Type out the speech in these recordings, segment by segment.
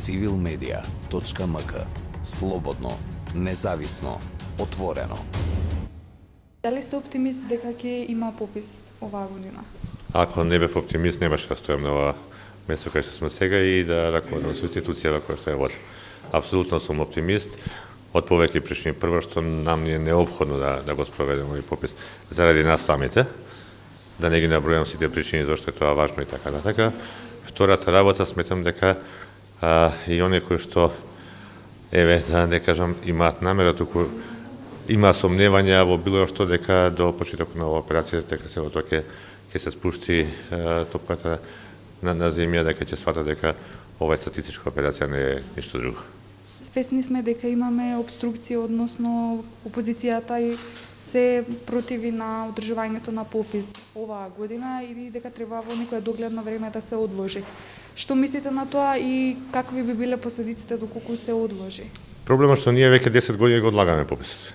civilmedia.mk. Слободно, независно, отворено. Дали сте оптимист дека ќе има попис оваа година? Ако не бев оптимист, немаше да стојам на ова место кај што сме сега и да раководам со институцијава која што ја водам. Апсолутно сум оптимист од повеќе причини. Прво што нам ни е неопходно да го спроведеме овој попис заради нас самите, да не ги набројам сите причини зашто е тоа важно и така натака. Втората работа сметам дека и оние кои што да не кажам имаат намера, туку има сомневања во било што дека до почетокот на оваа операција дека се тоа ќе се спушти топката на земја, дека ќе сватат дека ова е статистичка операција, не е ништо друго. Свесни сме дека имаме обструкција, односно опозицијата и се противи на одржувањето на попис оваа година и дека треба во некое догледно време да се одложи. Што мислите на тоа и какви би биле последиците доколку се одложи? Проблемот што ние веќе 10 години го одлагаме пописот.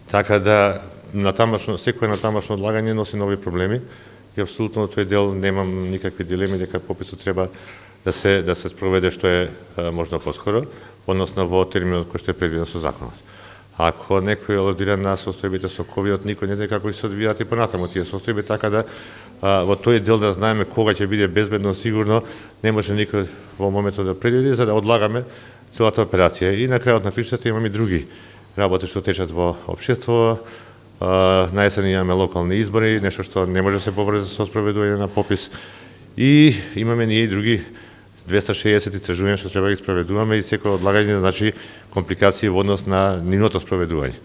Така да секој натамошно одлагање носи нови проблеми и апсолутно тој дел немам никакви дилеми дека пописот треба да се спроведе што е можно поскоро, односно во терминот кој што е предвиден со законот. Ако некој алудира на состојбите со ковидот, никој не знае како ќе се одвијат и понатаму тие состојби, така да во тој дел да знаеме кога ќе биде безбедно, сигурно, не може никој во моментот да предвиди за да одлагаме целата операција. И на крајот на причата имаме и други работи што течат во општество. Наесен имаме локални избори, нешто што не може да се побрза со спроведување на попис. И имаме ние и други 260 истражувања што треба да ги спроведуваме и секој одлагање значи компликации во однос на нивното спроведување.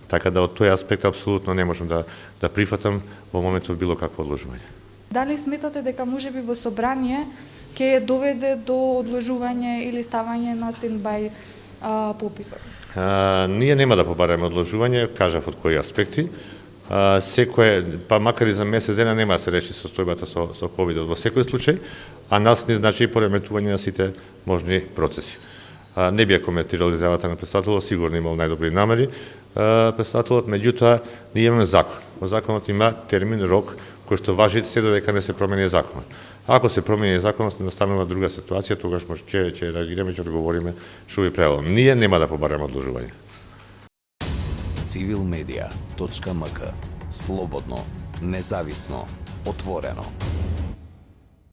Така да од тој аспект апсолутно не можам да прифатам во моментот било какво одложување. Дали сметате дека можеби во собрание ќе доведе до одложување или ставање на стендбај пописот? Ние нема да побараме одложување, кажав од кои аспекти. Секој, па макар и за месец дена нема да се реши состојбата со ковидот во секој случај, а нас не значи пореметување на сите можни процеси. Не би ја коментирал изјавата на претседателот, сигурно имал најдобри намери претседателот, меѓутоа ние имаме закон. Во законот има термин, рок, кој што важи се додека не се промени законот. Ако се промени законот, настанува друга ситуација, тогаш ќе реагираме, ќе одговориме што би правило. Ние нема да побараме одложување. civilmedia.mk. Слободно, независно, отворено.